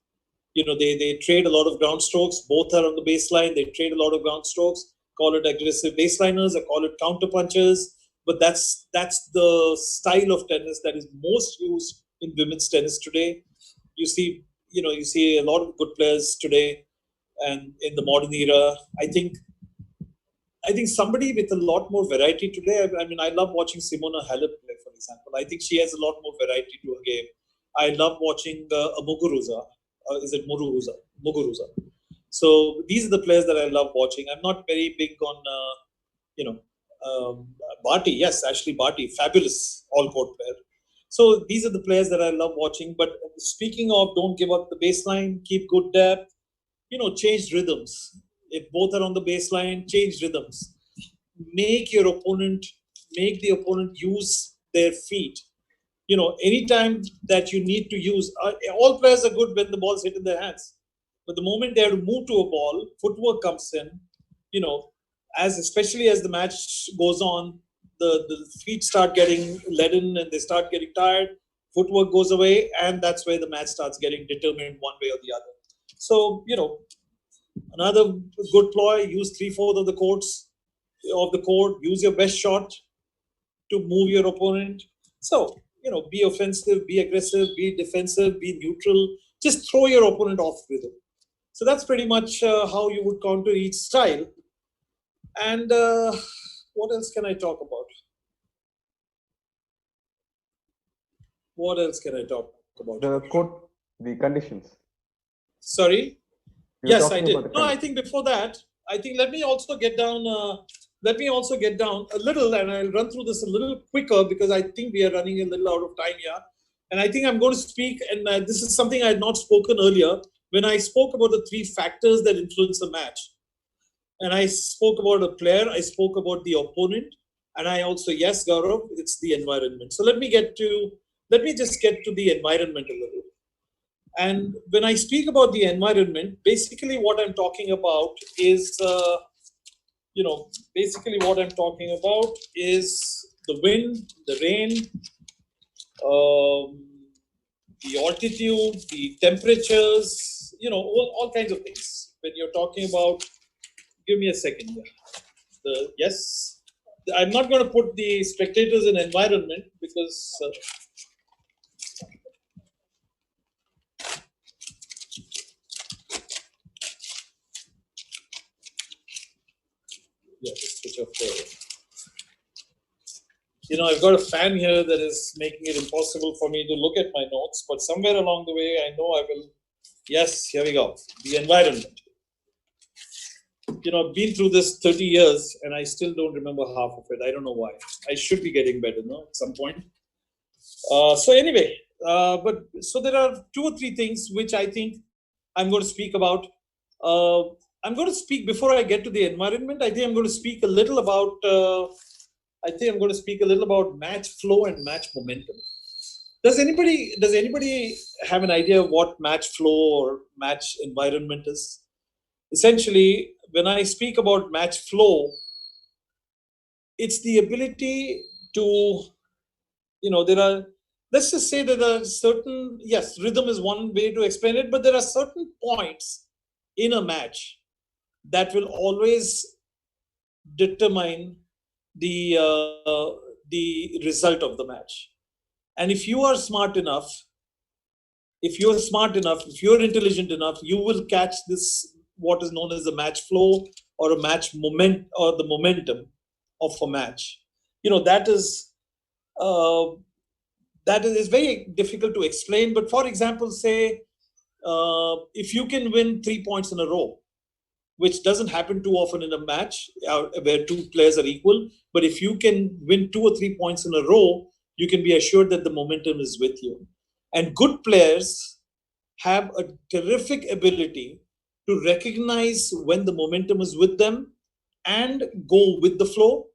They trade a lot of ground strokes. Both are on the baseline. They trade a lot of ground strokes. Call it aggressive baseliners or call it counter punchers. But that's the style of tennis that is most used in women's tennis today. You see a lot of good players today, and in the modern era, I think somebody with a lot more variety today. I mean, I love watching Simona Halep play, for example. I think she has a lot more variety to her game. I love watching Muguruza. Is it Muguruza? Muguruza. So these are the players that I love watching. I'm not very big on, Barty. Yes, Ashley Barty, fabulous all-court player. So these are the players that I love watching. But speaking of, don't give up the baseline, keep good depth. Change rhythms. If both are on the baseline, change rhythms. Make the opponent use their feet. Anytime that you need to use, all players are good when the ball's hit in their hands. But the moment they have to move to a ball, footwork comes in. Especially as the match goes on, the feet start getting leaden and they start getting tired. Footwork goes away, and that's where the match starts getting determined one way or the other. So, another good ploy, use 3/4 of the court, use your best shot to move your opponent. So, be offensive, be aggressive, be defensive, be neutral. Just throw your opponent off rhythm. So that's pretty much how you would counter each style. And what else can I talk about? What else can I talk about The here? code, the conditions. Sorry. You were Yes, I talking about did. the No, I conditions. think before that, I think let me also get down. Let me also get down a little, and I'll run through this a little quicker because I think we are running a little out of time here. And I think I'm going to speak, and this is something I had not spoken earlier when I spoke about the three factors that influence a match. And I spoke about a player, I spoke about the opponent, and I also, yes, Gaurav, it's the environment. So let me just get to the environment a little. And when I speak about the environment, basically what I'm talking about is, basically what I'm talking about is the wind, the rain, um, the altitude, the temperatures, all kinds of things. When you're talking about, give me a second here. Yes, I'm not going to put the spectators in environment because yeah, just switch off I've got a fan here that is making it impossible for me to look at my notes, but somewhere along the way, I know I will. Yes, here we go. The environment. I've been through this 30 years and I still don't remember half of it. I don't know why. I should be getting better, no, at some point. So anyway, but so there are two or three things which I think I'm going to speak about. I'm going to speak before I get to the environment. I think I'm going to speak a little about. I think I'm going to speak a little about match flow and match momentum. Does anybody have an idea of what match flow or match environment is? Essentially, when I speak about match flow, it's the ability to, there are, let's just say that there are certain, yes, rhythm is one way to explain it, but there are certain points in a match that will always determine the result of the match. And if you are smart enough, if you're intelligent enough, you will catch this, what is known as the match flow or a match moment or the momentum of a match. That is uh, is very difficult to explain. But for example, say if you can win 3 points in a row, which doesn't happen too often in a match where two players are equal. But if you can win 2 or 3 points in a row, you can be assured that the momentum is with you. And good players have a terrific ability to recognize when the momentum is with them and go with the flow.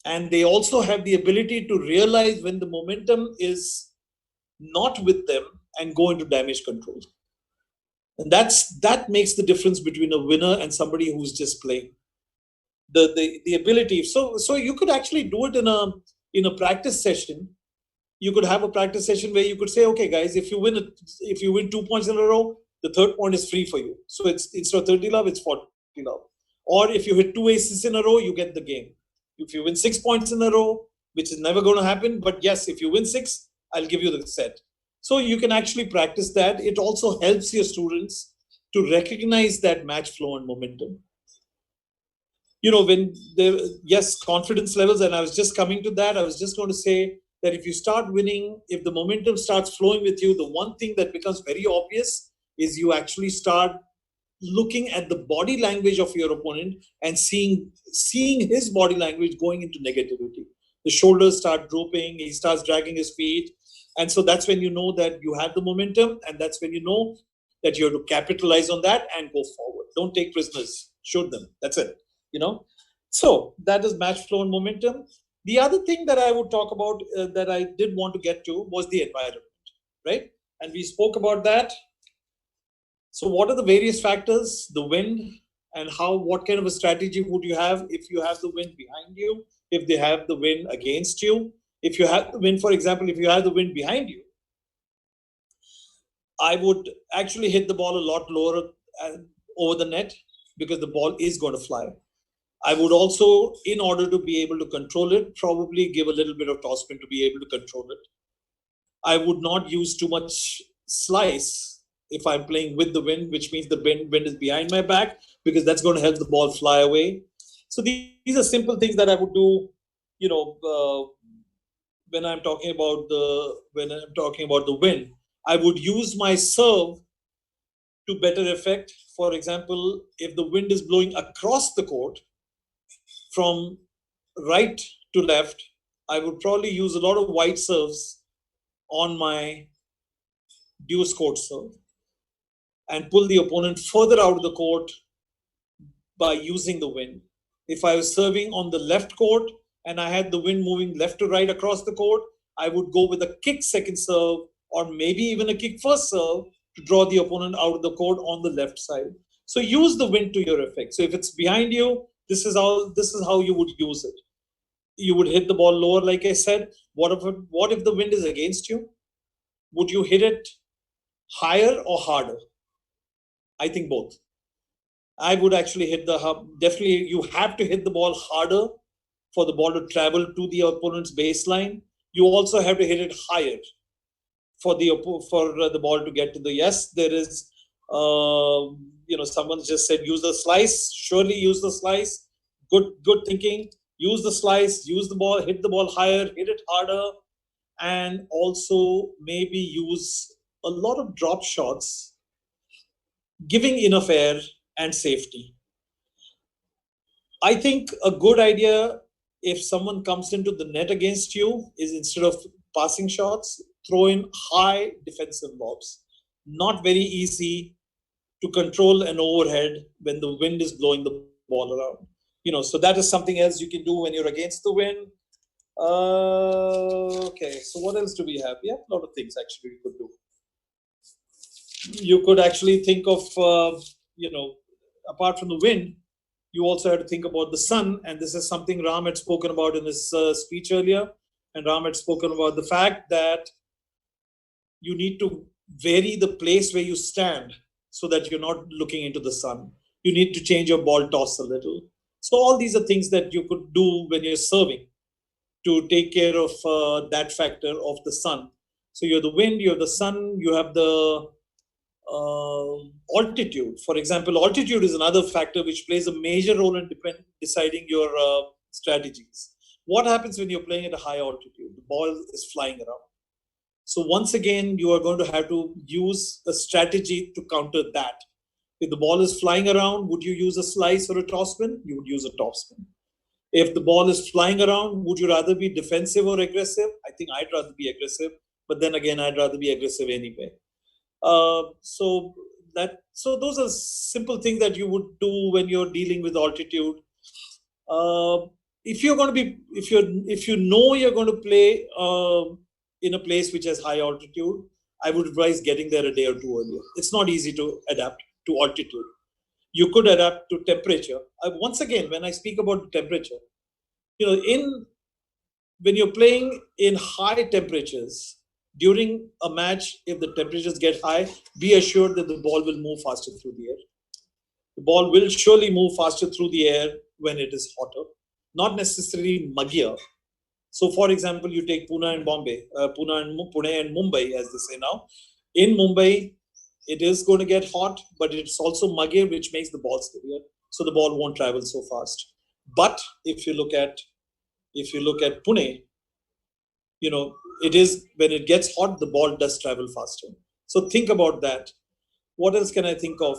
And they also have the ability to realize when the momentum is not with them and go into damage control. And that makes the difference between a winner and somebody who's just playing. The ability. So you could actually do it in a practice session. You could have a practice session where you could say, okay, guys, if you win 2 points in a row, the third point is free for you. So it's instead of 30 love, it's 40 love. Or if you hit two aces in a row, you get the game. If you win 6 points in a row, which is never going to happen, but yes, if you win six, I'll give you the set. So you can actually practice that. It also helps your students to recognize that match flow and momentum. When yes, confidence levels, and I was just coming to that. I was just going to say that if you start winning, if the momentum starts flowing with you, the one thing that becomes very obvious is you actually start looking at the body language of your opponent and seeing his body language going into negativity. The shoulders start drooping, he starts dragging his feet, and so that's when you know that you have the momentum, and that's when you know that you have to capitalize on that and go forward. Don't take prisoners, shoot them. That's it. So that is match flow and momentum. The other thing that I would talk about that I did want to get to was the environment, right? And we spoke about that. So what are the various factors? The wind, and what kind of a strategy would you have if you have the wind behind you, if they have the wind against you? If you have the wind, for example, if you have the wind behind you, I would actually hit the ball a lot lower over the net because the ball is going to fly. I would also, in order to be able to control it, probably give a little bit of topspin to be able to control it. I would not use too much slice if I'm playing with the wind, which means the wind is behind my back, because that's going to help the ball fly away. So these are simple things that I would do, you know, when I'm talking about the wind. I would use my serve to better effect. For example, if the wind is blowing across the court from right to left, I would probably use a lot of wide serves on my deuce court serve and pull the opponent further out of the court by using the wind. If I was serving on the left court and I had the wind moving left to right across the court, I would go with a kick second serve or maybe even a kick first serve to draw the opponent out of the court on the left side. So use the wind to your effect. So if it's behind you, this is how you would use it. You would hit the ball lower, like I said. What if the wind is against you? Would you hit it higher or harder? I think both. I would actually hit the hub. Definitely, you have to hit the ball harder for the ball to travel to the opponent's baseline. You also have to hit it higher for the ball to get to the. Yes, there is. Someone just said use the slice. Surely use the slice. Good thinking. Use the slice. Use the ball. Hit the ball higher. Hit it harder, and also maybe use a lot of drop shots, giving enough air and safety. I think a good idea, if someone comes into the net against you, is instead of passing shots, throw in high defensive lobs. Not very easy to control an overhead when the wind is blowing the ball around. So that is something else you can do when you're against the wind. Okay, so what else do we have? We have a lot of things actually we could do. You could actually think of, apart from the wind, you also had to think about the sun. And this is something Ram had spoken about in his speech earlier. And Ram had spoken about the fact that you need to vary the place where you stand so that you're not looking into the sun. You need to change your ball toss a little. So all these are things that you could do when you're serving to take care of that factor of the sun. So you have the wind, you have the sun, you have the altitude. For example, altitude is another factor which plays a major role in deciding your strategies. What happens when you're playing at a high altitude? The ball is flying around. So once again, you are going to have to use a strategy to counter that. If the ball is flying around, would you use a slice or a topspin? You would use a topspin. If the ball is flying around, would you rather be defensive or aggressive? I think I'd rather be aggressive, but then again, I'd rather be aggressive anyway. So those are simple things that you would do when you're dealing with altitude. If you're going to be, if you know you're going to play in a place which has high altitude, I would advise getting there a day or two earlier. It's not easy to adapt to altitude. You could adapt to temperature. Once again, when I speak about temperature, in when you're playing in high temperatures during a match, if the temperatures get high, be assured that the ball will move faster through the air. The ball will surely move faster through the air when it is hotter, not necessarily muggier. So, for example, you take Pune and Bombay, Pune and Mumbai, as they say now. In Mumbai, it is going to get hot, but it's also muggier, which makes the ball heavier, so the ball won't travel so fast. But if you look at Pune, it is when it gets hot, the ball does travel faster. So think about that. What else can I think of?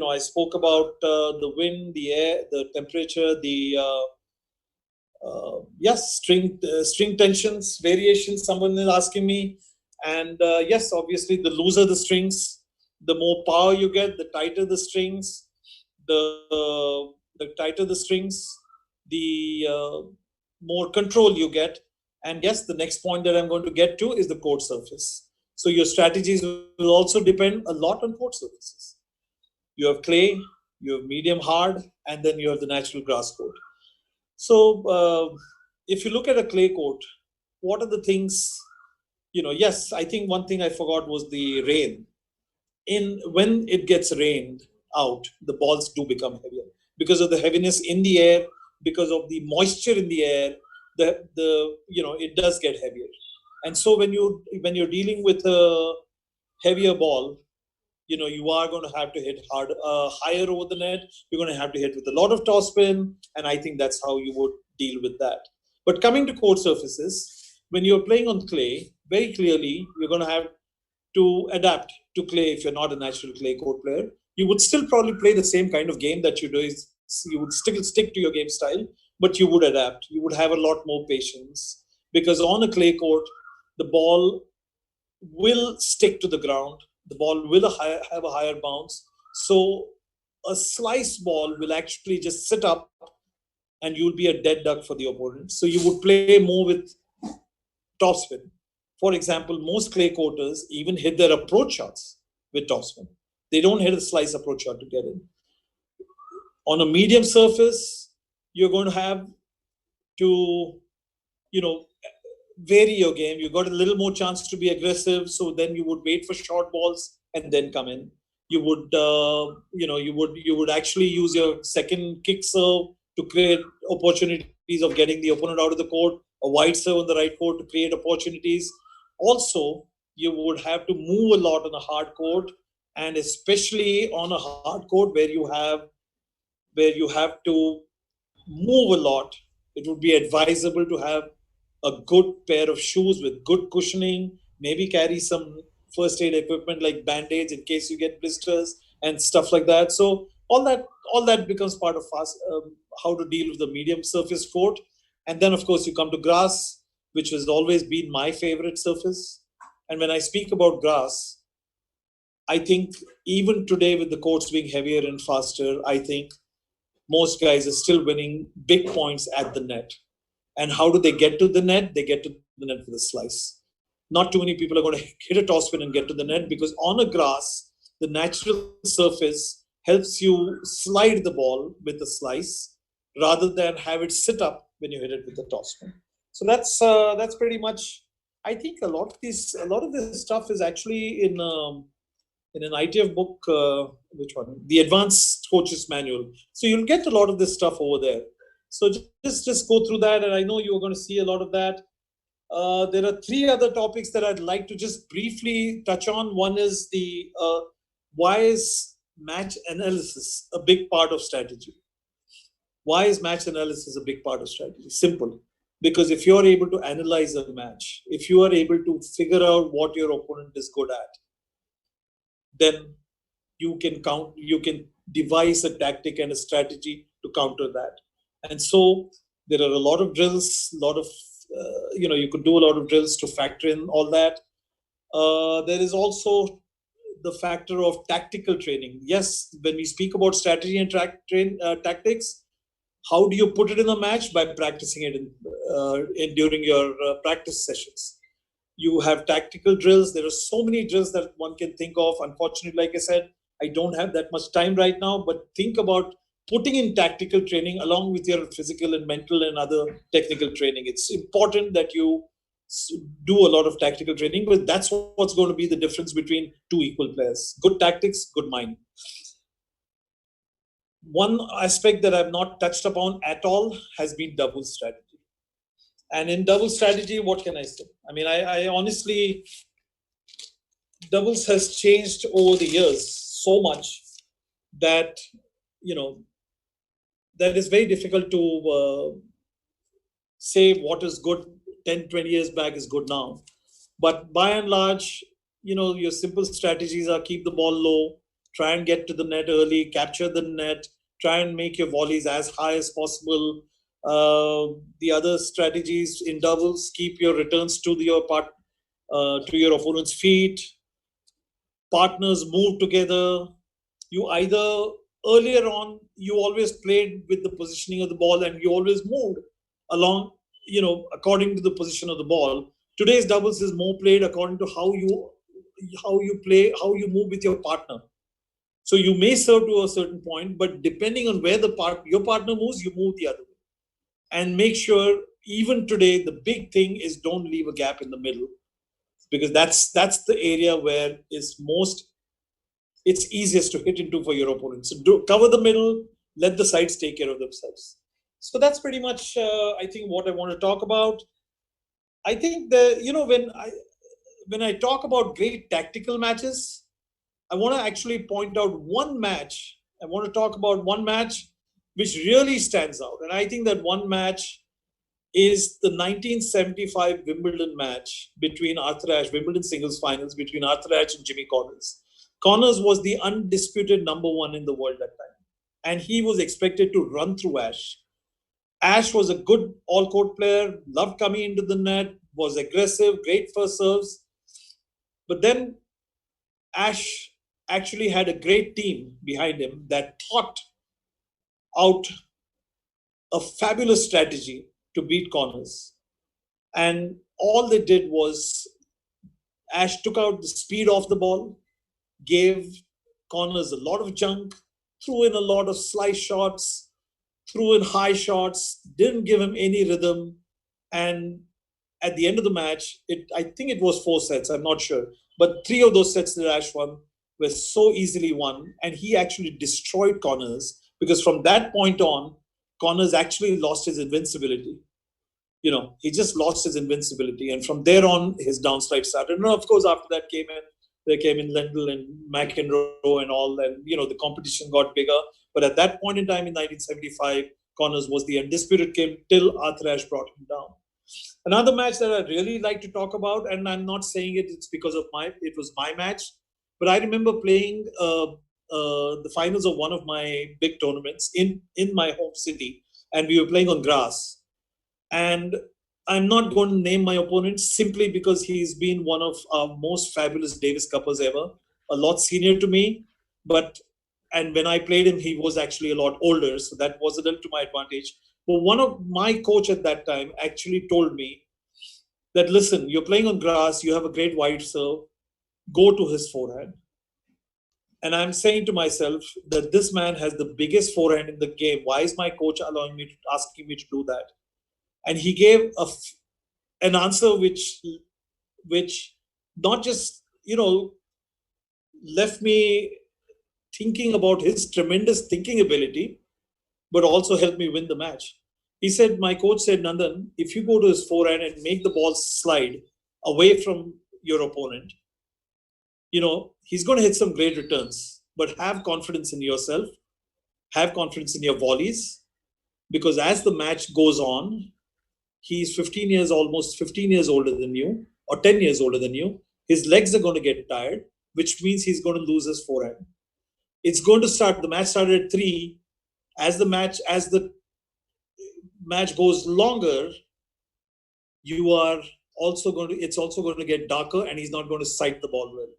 I spoke about the wind, the air, the temperature, the yes, string tensions, variations. Someone is asking me, and yes, obviously, the looser the strings, the more power you get, the tighter the strings, the tighter the strings, the more control you get. And yes, the next point that I'm going to get to is the court surface. So your strategies will also depend a lot on court surfaces. You have clay, you have medium hard, and then you have the natural grass court. So if you look at a clay court, what are the things? Yes, I think one thing I forgot was the rain. When it gets rained out, the balls do become heavier because of the heaviness in the air, because of the moisture in the air. It does get heavier, And so when you're dealing with a heavier ball, you are going to have to hit higher over the net. You're going to have to hit with a lot of topspin, and I think that's how you would deal with that. But coming to court surfaces, when you're playing on clay, very clearly you're going to have to adapt to clay. If you're not a natural clay court player, you would still probably play the same kind of game that you do. You would still stick to your game style, but you would adapt. You would have a lot more patience, because on a clay court, the ball will stick to the ground. The ball will have a higher bounce. So a slice ball will actually just sit up, and you'll be a dead duck for the opponent. So you would play more with topspin. For example, most clay courters even hit their approach shots with topspin. They don't hit a slice approach shot to get in. On a medium surface, you're going to have to, you know, vary your game. You got a little more chance to be aggressive, so then you would wait for short balls and then come in. You would, you would actually use your second kick serve to create opportunities of getting the opponent out of the court. A wide serve on the right court to create opportunities. Also, you would have to move a lot on a hard court, and especially on a hard court where you have to move a lot. It would be advisable to have a good pair of shoes with good cushioning, maybe carry some first aid equipment like band-aids in case you get blisters and stuff like that. So all that becomes part of how to deal with the medium surface court. And then of course you come to grass, which has always been my favorite surface. And when I speak about grass, I think even today with the courts being heavier and faster, I think most guys are still winning big points at the net. And how do they get to the net? They get to the net with a slice. Not too many people are going to hit a topspin and get to the net, because on a grass, the natural surface helps you slide the ball with a slice rather than have it sit up when you hit it with the topspin. So that's pretty much. I think a lot of this stuff is actually in an ITF book. Which one? The Advanced Coaches Manual. So you'll get a lot of this stuff over there. So just go through that, and I know you're going to see a lot of that. There are three other topics that I'd like to just briefly touch on. One is the why is match analysis a big part of strategy? Why is match analysis a big part of strategy? Simple. Because if you're able to analyze a match, if you are able to figure out what your opponent is good at, then you can devise a tactic and a strategy to counter that. And so there are a lot of drills, a lot of you could do a lot of drills to factor in all that. There is also the factor of tactical training. Yes, when we speak about strategy and tactics, how do you put it in a match? By practicing it during your practice sessions. You have tactical drills. There are so many drills that one can think of. Unfortunately, like I said, I don't have that much time right now, but think about putting in tactical training along with your physical and mental and other technical training. It's important that you do a lot of tactical training, because that's what's going to be the difference between two equal players. Good tactics, good mind. One aspect that I've not touched upon at all has been double strategy. And in double strategy, what can I say? I mean, I honestly, doubles has changed over the years so much that, you know, that is very difficult to say what is good 10, 20 years back is good now. But by and large, your simple strategies are keep the ball low, try and get to the net early, capture the net, try and make your volleys as high as possible. The other strategies in doubles, keep your returns to to your opponent's feet. Partners move together. You either earlier on you always played with the positioning of the ball and you always moved along, according to the position of the ball. Today's doubles is more played according to how you play, how you move with your partner. So you may serve to a certain point, but depending on where your partner moves, you move the other way. And make sure, even today, the big thing is don't leave a gap in the middle, because that's the area where it's easiest to hit into for your opponent. So cover the middle, let the sides take care of themselves. So that's pretty much, I think, what I want to talk about. I think when I talk about great tactical matches, I want to actually point out one match. I want to talk about one match which really stands out, and I think that one match is the 1975 Wimbledon match between Arthur Ashe, Wimbledon singles finals between Arthur Ashe and Jimmy Connors. Connors was the undisputed number one in the world that time, and he was expected to run through Ashe. Ashe was a good all court player, loved coming into the net, was aggressive, great first serves. But then Ashe actually had a great team behind him that thought out a fabulous strategy to beat Connors. And all they did was Ashe took out the speed off the ball, gave Connors a lot of junk, threw in a lot of slice shots, threw in high shots, didn't give him any rhythm. And at the end of the match, I think it was 4 sets, I'm not sure. But three of those sets that Ashe won were so easily won. And he actually destroyed Connors because from that point on, Connors actually lost his invincibility. He just lost his invincibility. And from there on, his downslide started. And of course, after that there came in Lendl and McEnroe and all. And, the competition got bigger. But at that point in time in 1975, Connors was the undisputed king till Arthur Ashe brought him down. Another match that I really like to talk about, and I'm not saying it's because it was my match, but I remember playing the finals of one of my big tournaments in my home city, and we were playing on grass. And I'm not going to name my opponent simply because he's been one of our most fabulous Davis Cuppers ever, a lot senior to me, and when I played him, he was actually a lot older, so that was a little to my advantage. But one of my coach at that time actually told me that, listen, you're playing on grass, you have a great wide serve, go to his forehand. And I'm saying to myself that this man has the biggest forehand in the game. Why is my coach asking me to do that? And he gave an answer which not just left me thinking about his tremendous thinking ability, but also helped me win the match. He said, my coach said, Nandan, if you go to his forehand and make the ball slide away from your opponent, he's going to hit some great returns. But have confidence in yourself, have confidence in your volleys, because as the match goes on, he's almost 15 years older than you, or 10 years older than you. His legs are going to get tired, which means he's going to lose his forehand. It's going to start. The match started at 3. As the match goes longer, it's also going to get darker, and he's not going to sight the ball well.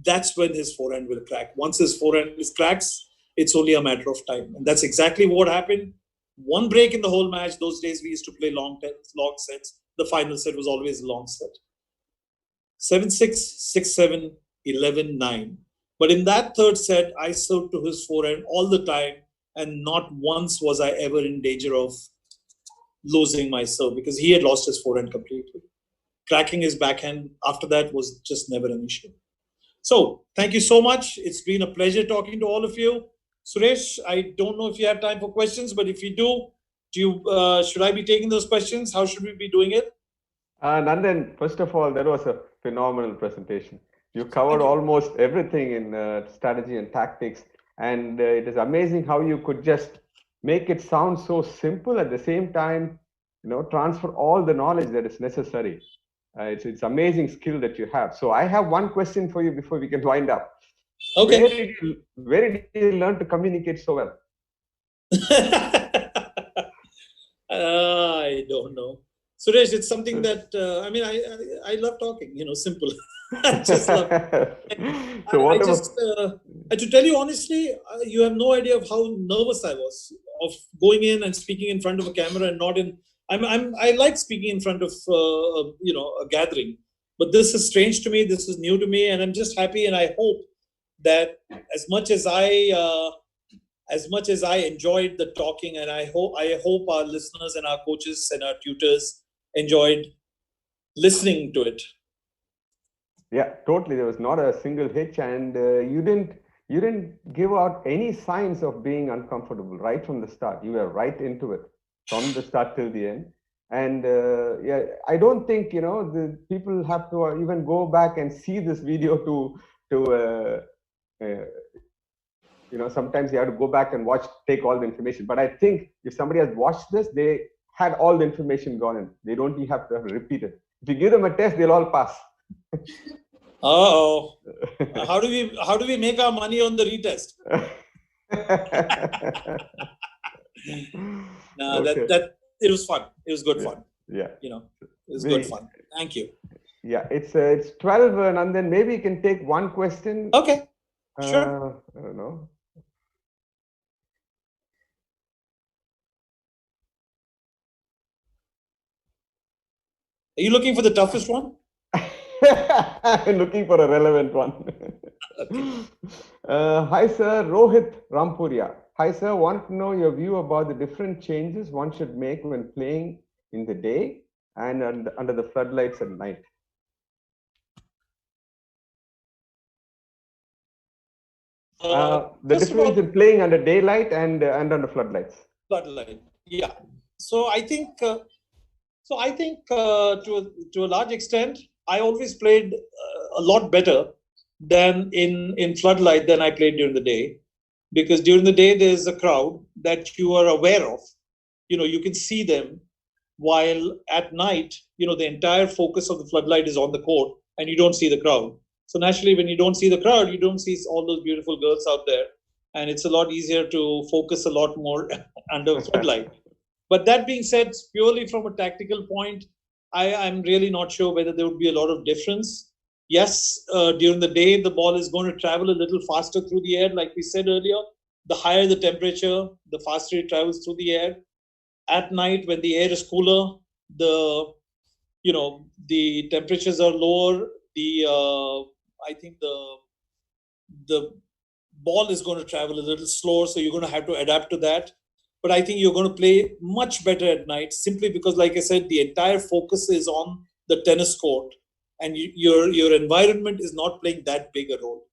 That's when his forehand will crack. Once his forehand cracks, it's only a matter of time. And that's exactly what happened. One break in the whole match. Those days we used to play long sets. The final set was always a long set. 7-6, 6-7, 11-9. But in that third set, I served to his forehand all the time, and not once was I ever in danger of losing my serve because he had lost his forehand completely. Cracking his backhand after that was just never an issue. So thank you so much. It's been a pleasure talking to all of you. Suresh, I don't know if you have time for questions, but if you do, should I be taking those questions? How should we be doing it? Nandan, first of all, that was a phenomenal presentation. You covered almost everything in strategy and tactics, and it is amazing how you could just make it sound so simple at the same time, transfer all the knowledge that is necessary. It's amazing skill that you have. So I have one question for you before we can wind up. Okay. Where did you learn to communicate so well? I don't know. Suresh, it's something that, I love talking, simple. I just love it. To tell you honestly, you have no idea of how nervous I was of going in and speaking in front of a camera and not in. I like speaking in front of a gathering, but this is strange to me. This is new to me, and I'm just happy. And I hope that as much as I enjoyed the talking, and I hope our listeners and our coaches and our tutors enjoyed listening to it. Yeah, totally. There was not a single hitch, and you didn't give out any signs of being uncomfortable right from the start. You were right into it from the start till the end. And yeah, I don't think the people have to even go back and see this video to sometimes you have to go back and take all the information. But I think if somebody has watched this, they had all the information gone in. They don't even have to repeat it. If you give them a test, they'll all pass. Uh-oh. How do we make our money on the retest? No, Okay. that it was fun. It was good fun. Yeah. It was good fun. Thank you. Yeah, it's 12, and then maybe you can take one question. Okay. Sure. I don't know. Are you looking for the toughest one? I'm looking for a relevant one. Hi, sir. Rohit Rampuria. Hi, sir. Want to know your view about the different changes one should make when playing in the day and under the floodlights at night. The difference in playing under daylight and under floodlights. Floodlight. Yeah. So I think to a large extent, I always played a lot better than in floodlight than I played during the day, because during the day there's a crowd that you are aware of. You can see them, while at night, the entire focus of the floodlight is on the court and you don't see the crowd. So naturally, when you don't see the crowd, you don't see all those beautiful girls out there, and it's a lot easier to focus a lot more under floodlight. But that being said, purely from a tactical point, I'm really not sure whether there would be a lot of difference. Yes, during the day, the ball is going to travel a little faster through the air, like we said earlier. The higher the temperature, the faster it travels through the air. At night, when the air is cooler, the temperatures are lower. I think the ball is going to travel a little slower, so you're going to have to adapt to that. But I think you're going to play much better at night, simply because, like I said, the entire focus is on the tennis court, and your environment is not playing that big a role.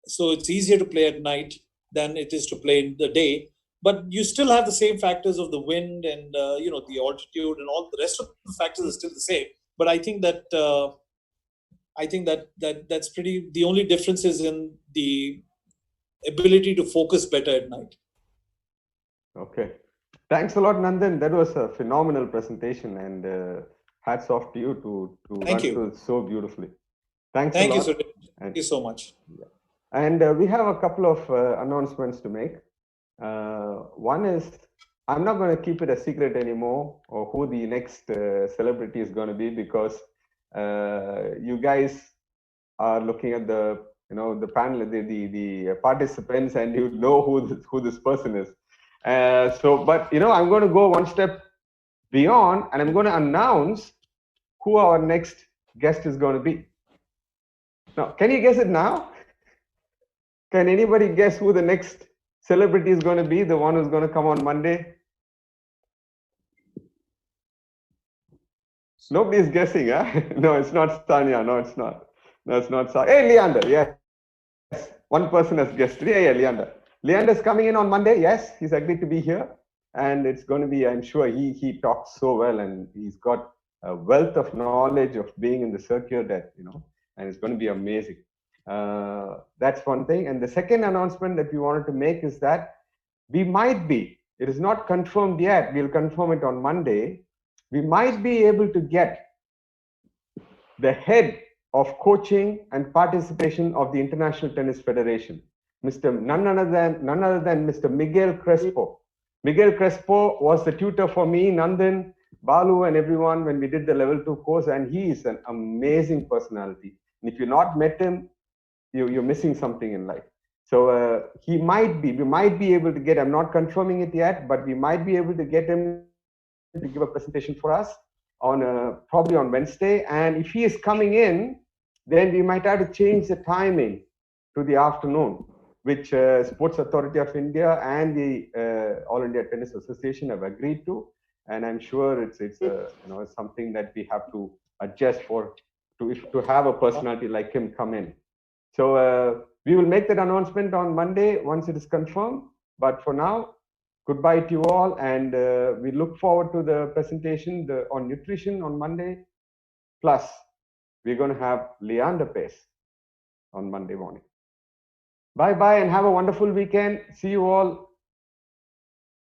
So it's easier to play at night than it is to play in the day. But you still have the same factors of the wind and the altitude, and all the rest of the factors are still the same. But I think that's pretty. The only difference is in the ability to focus better at night. Okay. Thanks a lot, Nandan. That was a phenomenal presentation, and hats off to you to run through it so beautifully. Thanks a lot. You, Sudhir. Thank you so much. Yeah. And we have a couple of announcements to make. One is, I'm not going to keep it a secret anymore, or who the next celebrity is going to be, because you guys are looking at the panel, the participants, and you know who this person is. But I'm going to go one step beyond, and I'm going to announce who our next guest is going to be. Now, can you guess it now? Can anybody guess who the next celebrity is going to be, the one who's going to come on Monday? Nobody's guessing, huh? No, it's not Sanya. No, it's not. No, it's not Sanya. Hey, Leander, yes. One person has guessed. Yeah, Leander. Leander's coming in on Monday. Yes, he's agreed to be here. And it's going to be, I'm sure he talks so well, and he's got a wealth of knowledge of being in the circuit that, and it's going to be amazing. That's one thing. And the second announcement that we wanted to make is that we might be, it is not confirmed yet, we'll confirm it on Monday, we might be able to get the head of coaching and participation of the International Tennis Federation, none other than Mr. Miguel Crespo. Miguel Crespo was the tutor for me, Nandan, Balu, and everyone when we did the level 2 course, and he is an amazing personality. And if you've not met him, you're missing something in life. So we might be able to get, I'm not confirming it yet, but we might be able to get him to give a presentation for us on probably on Wednesday. And if he is coming in, then we might have to change the timing to the afternoon, which Sports Authority of India and the All India Tennis Association have agreed to. And I'm sure it's something that we have to adjust for to have a personality like him come in. So we will make that announcement on Monday once it is confirmed. But for now, Goodbye to you all, and we look forward to the presentation on nutrition on Monday. Plus, we're going to have Leander Pace on Monday morning. Bye bye, and have a wonderful weekend. See you all